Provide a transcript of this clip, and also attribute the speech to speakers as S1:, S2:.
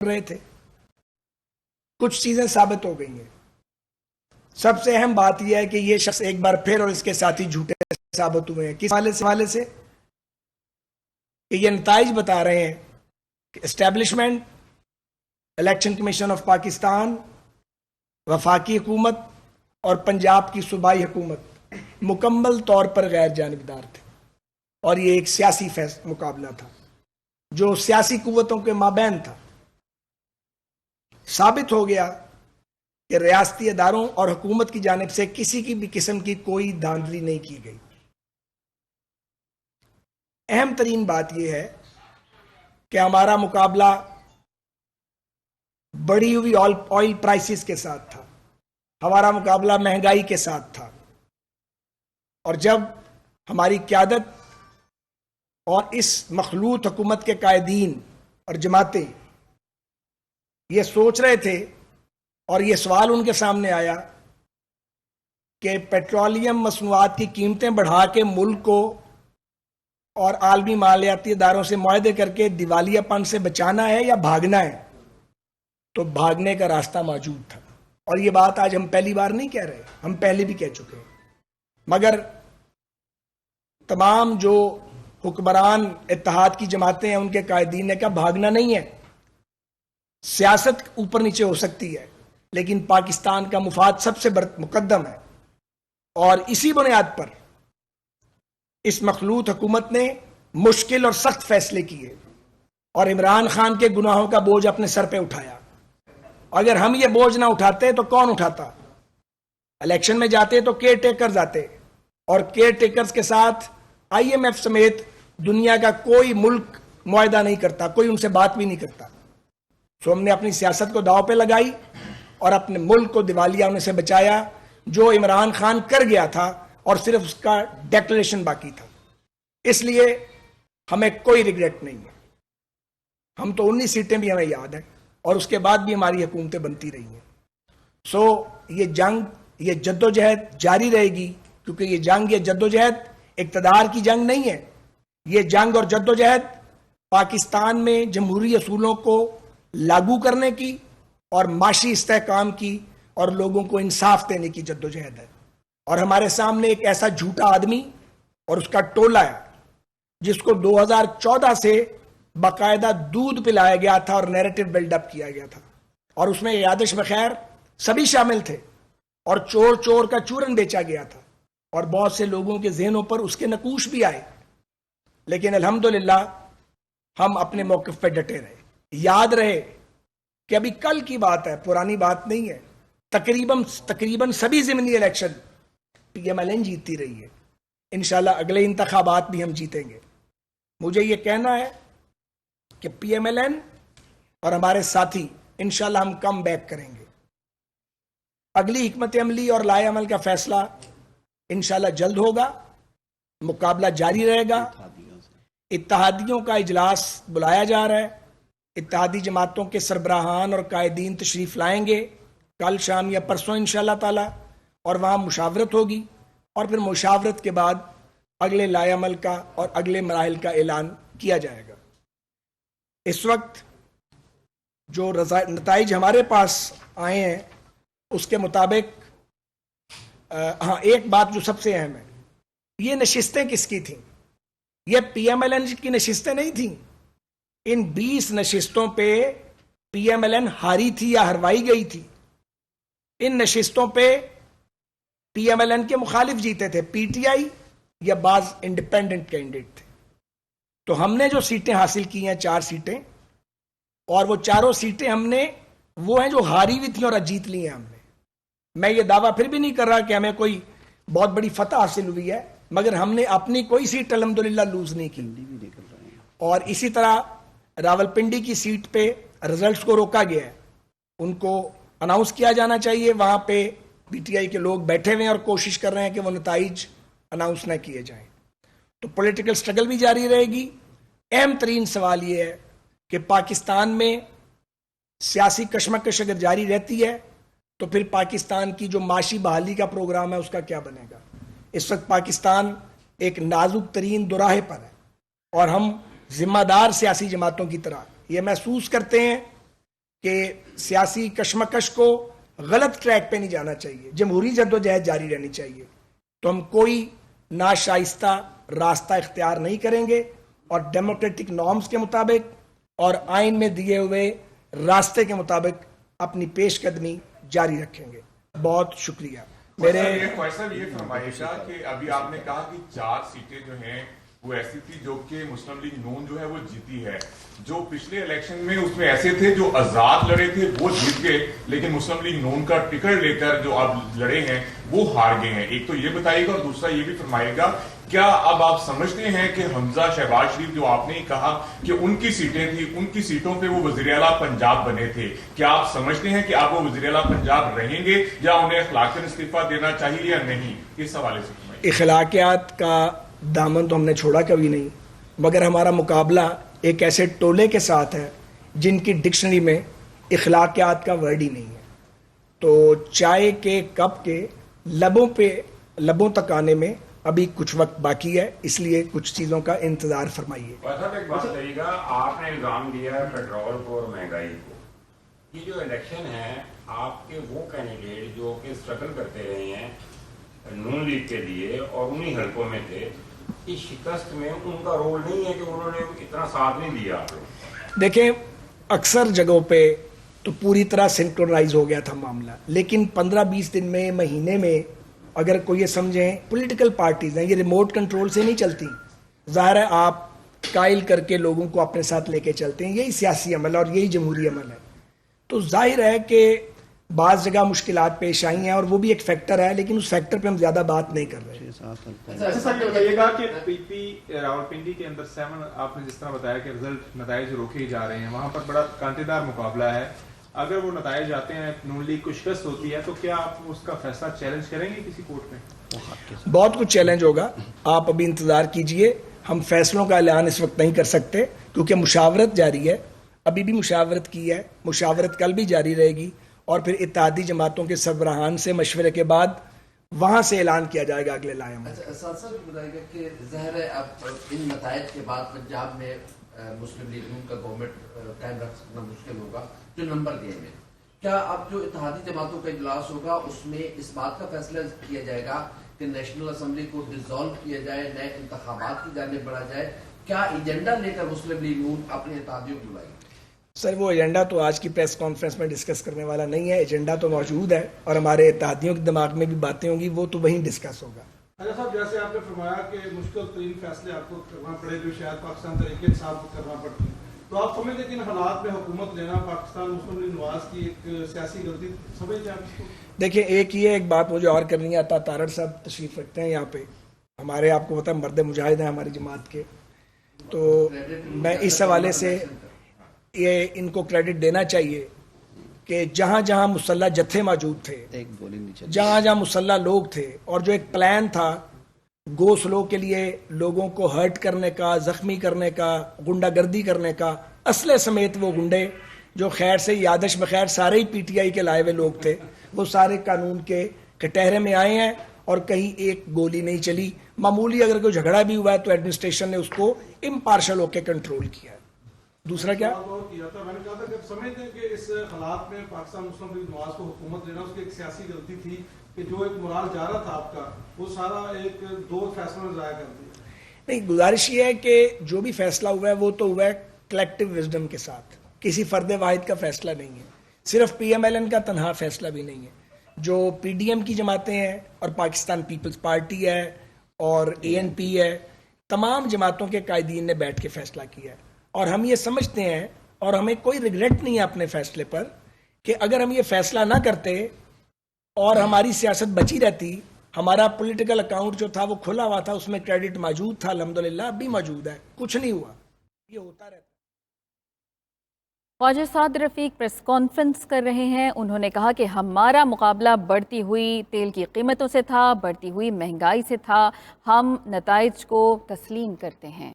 S1: رہے تھے، کچھ چیزیں ثابت ہو گئی ہیں۔ سب سے اہم بات یہ ہے کہ یہ شخص ایک بار پھر اور اس کے ساتھی جھوٹے ثابت ہوئے ہیں۔ کس حوالے سے کہ یہ نتائج بتا رہے ہیں کہ establishment, election commission of Pakistan, وفاقی حکومت اور پنجاب کی صوبائی حکومت مکمل طور پر غیر جانبدار تھے، اور یہ ایک سیاسی مقابلہ تھا جو سیاسی قوتوں کے مابین تھا۔ ثابت ہو گیا کہ ریاستی اداروں اور حکومت کی جانب سے کسی کی بھی قسم کی کوئی دھاندلی نہیں کی گئی۔ اہم ترین بات یہ ہے کہ ہمارا مقابلہ بڑھی ہوئی آئل پرائسز کے ساتھ تھا، ہمارا مقابلہ مہنگائی کے ساتھ تھا، اور جب ہماری قیادت اور اس مخلوط حکومت کے قائدین اور جماعتیں یہ سوچ رہے تھے اور یہ سوال ان کے سامنے آیا کہ پیٹرولیم مصنوعات کی قیمتیں بڑھا کے ملک کو اور عالمی مالیاتی اداروں سے معاہدے کر کے دیوالیہ پن سے بچانا ہے یا بھاگنا ہے، تو بھاگنے کا راستہ موجود تھا۔ اور یہ بات آج ہم پہلی بار نہیں کہہ رہے، ہم پہلے بھی کہہ چکے ہیں، مگر تمام جو حکمران اتحاد کی جماعتیں ہیں ان کے قائدین نے کہا بھاگنا نہیں ہے، سیاست اوپر نیچے ہو سکتی ہے لیکن پاکستان کا مفاد سب سے مقدم ہے۔ اور اسی بنیاد پر اس مخلوط حکومت نے مشکل اور سخت فیصلے کیے اور عمران خان کے گناہوں کا بوجھ اپنے سر پہ اٹھایا۔ اگر ہم یہ بوجھ نہ اٹھاتے تو کون اٹھاتا؟ الیکشن میں جاتے تو کیئر ٹیکرز آتے، اور کیئر ٹیکرز کے ساتھ آئی ایم ایف سمیت دنیا کا کوئی ملک معاہدہ نہیں کرتا، کوئی ان سے بات بھی نہیں کرتا۔ سو ہم نے اپنی سیاست کو داؤ پہ لگائی اور اپنے ملک کو دیوالیہ ہونے سے بچایا، جو عمران خان کر گیا تھا اور صرف اس کا ڈیکلریشن باقی تھا۔ اس لیے ہمیں کوئی ریگریٹ نہیں ہے، ہم تو 19 سیٹیں بھی ہمیں یاد ہیں اور اس کے بعد بھی ہماری حکومتیں بنتی رہی ہیں۔ سو یہ جنگ، یہ جدوجہد جاری رہے گی، کیونکہ یہ جنگ، یہ جدوجہد اقتدار کی جنگ نہیں ہے، یہ جنگ اور جدوجہد پاکستان میں جمہوری اصولوں کو لاگو کرنے کی اور معاشی استحکام کی اور لوگوں کو انصاف دینے کی جدوجہد ہے۔ اور ہمارے سامنے ایک ایسا جھوٹا آدمی اور اس کا ٹولہ ہے جس کو 2014 سے باقاعدہ دودھ پلایا گیا تھا اور نیریٹو بلڈ اپ کیا گیا تھا، اور اس میں یادش بخیر سبھی شامل تھے، اور چور چور کا چورن بیچا گیا تھا، اور بہت سے لوگوں کے ذہنوں پر اس کے نقوش بھی آئے، لیکن الحمدللہ ہم اپنے موقف پہ ڈٹے رہے۔ یاد رہے کہ ابھی کل کی بات ہے، پرانی بات نہیں ہے۔ تقریباً سبھی ضمنی election P M L N جیتتی رہی ہے، انشاءاللہ اگلے انتخابات بھی ہم جیتیں گے۔ مجھے یہ کہنا ہے کہ پی ایم ایل این اور ہمارے ساتھی انشاءاللہ ہم کم بیک کریں گے۔ اگلی حکمت عملی اور لائے عمل کا فیصلہ انشاءاللہ جلد ہوگا، مقابلہ جاری رہے گا۔ اتحادیوں کا اجلاس بلایا جا رہا ہے، اتحادی جماعتوں کے سربراہان اور قائدین تشریف لائیں گے کل شام یا پرسوں انشاءاللہ تعالی، اور وہاں مشاورت ہوگی، اور پھر مشاورت کے بعد اگلے لائے عمل کا اور اگلے مراحل کا اعلان کیا جائے گا۔ اس وقت جو نتائج ہمارے پاس آئے ہیں اس کے مطابق ہاں، ایک بات جو سب سے اہم ہے، یہ نشستیں کس کی تھیں؟ یہ پی ایم ایل این کی نشستیں نہیں تھیں۔ ان 20 نشستوں پہ پی ایم ایل این ہاری تھی یا ہروائی گئی تھی۔ ان نشستوں پہ پی ایم ایل این کے مخالف جیتے تھے، پی ٹی آئی یا بعض انڈیپینڈنٹ کینڈیڈیٹ تھے۔ تو ہم نے جو سیٹیں حاصل کی ہیں 4 سیٹیں، اور وہ چاروں سیٹیں ہم نے وہ ہیں جو ہاری ہوئی تھیں اور جیت لی ہیں ہم نے۔ میں یہ دعویٰ پھر بھی نہیں کر رہا کہ ہمیں کوئی بہت بڑی فتح حاصل ہوئی ہے، مگر ہم نے اپنی کوئی سیٹ الحمدللہ لوز نہیں کی۔ اور اسی طرح راولپنڈی کی سیٹ پہ رزلٹس کو روکا گیا ہے، ان کو اناؤنس کیا جانا چاہیے۔ وہاں پہ پی ٹی آئی کے لوگ بیٹھے ہوئے ہیں اور کوشش کر رہے ہیں کہ وہ نتائج اناؤنس نہ کیے جائیں۔ تو پولیٹیکل سٹرگل بھی جاری رہے گی۔ اہم ترین سوال یہ ہے کہ پاکستان میں سیاسی کشمکش اگر جاری رہتی ہے تو پھر پاکستان کی جو معاشی بحالی کا پروگرام ہے اس کا کیا بنے گا؟ اس وقت پاکستان ایک نازک ترین دوراہے پر ہے، اور ہم ذمہ دار سیاسی جماعتوں کی طرح یہ محسوس کرتے ہیں کہ سیاسی کشمکش کو غلط ٹریک پہ نہیں جانا چاہیے, جمہوری جدوجہد جاری رہنی چاہیے. تو ہم کوئی ناشائستہ راستہ اختیار نہیں کریں گے اور ڈیموکریٹک نارمز کے مطابق اور آئین میں دیے ہوئے راستے کے مطابق اپنی پیش قدمی جاری رکھیں گے. بہت شکریہ.
S2: میرے صاحب یہ فرمائے گا کہ ابھی آپ نے کہا کہ 4 سیٹیں جو ہیں وہ ایسی تھی جو کہ مسلم لیگ نون جو ہے وہ جیتی ہے. جو پچھلے الیکشن میں اس میں ایسے تھے جو آزاد لڑے تھے وہ جیت گئے, لیکن مسلم لیگ نون کا ٹکٹ لے کر جو اب لڑے ہیں وہ ہار گئے ہیں. ایک تو یہ بتائیے گا, اور دوسرا یہ بھی فرمائے گا کیا اب آپ سمجھتے ہیں کہ حمزہ شہباز شریف جو آپ نے کہا کہ ان کی سیٹیں تھی, ان کی سیٹوں پہ وہ وزیر اعلیٰ پنجاب بنے تھے, کیا آپ سمجھتے ہیں کہ آپ وہ وزیر اعلیٰ پنجاب رہیں گے یا انہیں اخلاقاً استعفیٰ دینا چاہیے یا نہیں؟ اس حوالے سے فرمائیے.
S1: اخلاقیات کا دامن تو ہم نے چھوڑا کبھی نہیں, مگر ہمارا مقابلہ ایک ایسے ٹولے کے ساتھ ہے جن کی ڈکشنری میں اخلاقیات کا ورڈ ہی نہیں ہے. تو چائے کے کپ کے لبوں تک آنے میں ابھی کچھ وقت باقی ہے, اس لیے کچھ چیزوں کا انتظار فرمائیے.
S3: ایک بات کہیے گا, آپ نے الزام دیا ہے پیٹرول کو اور مہنگائی کو. یہ جو الیکشن ہے آپ کے وہ کینڈیڈیٹ جو کہ اسٹرگل کرتے رہے ہیں نون لیگ کے لیے اور انہی حلقوں میں تھے, اس شکست میں ان کا رول نہیں ہے کہ انہوں نے اتنا ساتھ نہیں دیا آپ لوگ؟
S1: دیکھیں اکثر جگہوں پہ تو پوری طرح سنکرونائز ہو گیا تھا معاملہ, لیکن 15-20 دن میں, مہینے میں اگر کوئی یہ سمجھیں پولیٹیکل پارٹیز ہیں یہ ریموٹ کنٹرول سے نہیں چلتی. ظاہر ہے آپ قائل کر کے لوگوں کو اپنے ساتھ لے کے چلتے ہیں, یہی سیاسی عمل ہے اور یہی جمہوری عمل ہے. تو ظاہر ہے کہ بعض جگہ مشکلات پیش آئی ہیں اور وہ بھی ایک فیکٹر ہے, لیکن اس فیکٹر پہ ہم زیادہ بات نہیں کر رہے.
S4: اچھا سر یہ بتائیے گا کہ پی پی راولپنڈی کے اندر 7 آپ نے جس طرح بتایا کہ رزلٹ نتائج روکے جا رہے ہیں, وہاں پر بڑا کانٹے دار مقابلہ ہے. اگر وہ نتائج آتے ہیں نون لیگ کو شکست ہوتی ہے تو کیا آپ اس کا فیصلہ چیلنج کریں گے کسی کورٹ میں؟
S1: بہت کچھ چیلنج ہوگا, آپ ابھی انتظار کیجئے. ہم فیصلوں کا اعلان اس وقت نہیں کر سکتے کیونکہ مشاورت جاری ہے, ابھی بھی مشاورت کی ہے, مشاورت کل بھی جاری رہے گی اور پھر اتحادی جماعتوں کے سربراہان سے مشورے کے بعد وہاں سے اعلان کیا جائے گا اگلے لائحہ میں.
S5: ساتھ ساتھ بتائیے گا کہ ظاہر ہے اب ان نتائج کے بعد پنجاب میں مسلم لیگ نون کا گورنمنٹ قائم رکھ سکنا مشکل ہوگا جو نمبر دیے میں. کیا اب جو اتحادی جماعتوں کا اجلاس ہوگا اس میں اس بات کا فیصلہ کیا جائے گا کہ نیشنل اسمبلی کو ڈیزالو کیا جائے, نئے انتخابات کی جانب بڑھا جائے؟ کیا ایجنڈا لے کر مسلم لیگ نون اپنے اتحادیوں کو بلائے؟
S1: سر وہ ایجنڈا تو آج کی پریس کانفرنس میں ڈسکس کرنے والا نہیں ہے. ایجنڈا تو موجود ہے اور ہمارے اتحادیوں کے دماغ میں بھی باتیں ہوں گی, وہ تو وہیں ڈسکس ہوگا.
S4: اچھا صاحب جیسے آپ نے فرمایا کہ مشکل ترین فیصلے آپ کو کرنا پڑے جو شاید پاکستان تحریک انصاف کو کرنا پڑتی ہیں, تو آپ سمجھتے ہیں کہ ان حالات میں حکومت لینا پاکستان مسلم لیگ نواز کی ایک سیاسی غلطی سمجھتے ہیں آپ اس کو؟
S1: دیکھیں ایک بات مجھے اور کرنی ہے. عطا تارڑ صاحب تشریف رکھتے ہیں یہاں پہ, ہمارے آپ کو پتہ ہے مرد مجاہد ہیں ہماری جماعت کے, تو میں اس حوالے سے یہ ان کو کریڈٹ دینا چاہیے کہ جہاں جہاں مسلح جتھے موجود تھے, جہاں جہاں مسلح لوگ تھے, اور جو ایک پلان تھا گو سلو کے لیے لوگوں کو ہرٹ کرنے کا, زخمی کرنے کا, گنڈا گردی کرنے کا, اسلحے سمیت وہ گنڈے جو خیر سے یادش بخیر سارے ہی پی ٹی آئی کے لائے ہوئے لوگ تھے, وہ سارے قانون کے کٹہرے میں آئے ہیں اور کہیں ایک گولی نہیں چلی. معمولی اگر کوئی جھگڑا بھی ہوا ہے تو ایڈمنسٹریشن نے اس کو امپارشل ہو کے کنٹرول کیا. دوسرا کیا
S4: میں نے کہا تھا کہ سمجھتے ہیں کہ اس حالات میں پاکستان مسلم لیگ نواز کو حکومت دینا اس کی ایک سیاسی غلطی تھی کہ جو ایک مرال جا رہا تھا آپ کا وہ سارا ایک دو فیصلوں میں ضائع کر دیا؟
S1: نہیں, گزارش یہ ہے کہ جو بھی فیصلہ ہوا ہے وہ تو ہوا ہے کلیکٹیو وزڈم کے ساتھ, کسی فرد واحد کا فیصلہ نہیں ہے, صرف پی ایم ایل این کا تنہا فیصلہ بھی نہیں ہے. جو پی ڈی ایم کی جماعتیں ہیں اور پاکستان پیپلز پارٹی ہے اور اے این پی ہے, تمام جماعتوں کے قائدین نے بیٹھ کے فیصلہ کیا ہے. اور ہم یہ سمجھتے ہیں اور ہمیں کوئی ریگریٹ نہیں ہے اپنے فیصلے پر کہ اگر ہم یہ فیصلہ نہ کرتے اور ہماری سیاست بچی رہتی, ہمارا پولیٹیکل اکاؤنٹ جو تھا وہ کھلا ہوا تھا, اس میں کریڈٹ موجود تھا, الحمدللہ اب بھی موجود ہے, کچھ نہیں ہوا, یہ ہوتا رہتا.
S6: خواجہ سعد رفیق پریس کانفرنس کر رہے ہیں. انہوں نے کہا کہ ہمارا مقابلہ بڑھتی ہوئی تیل کی قیمتوں سے تھا, بڑھتی ہوئی مہنگائی سے تھا. ہم نتائج کو تسلیم کرتے ہیں.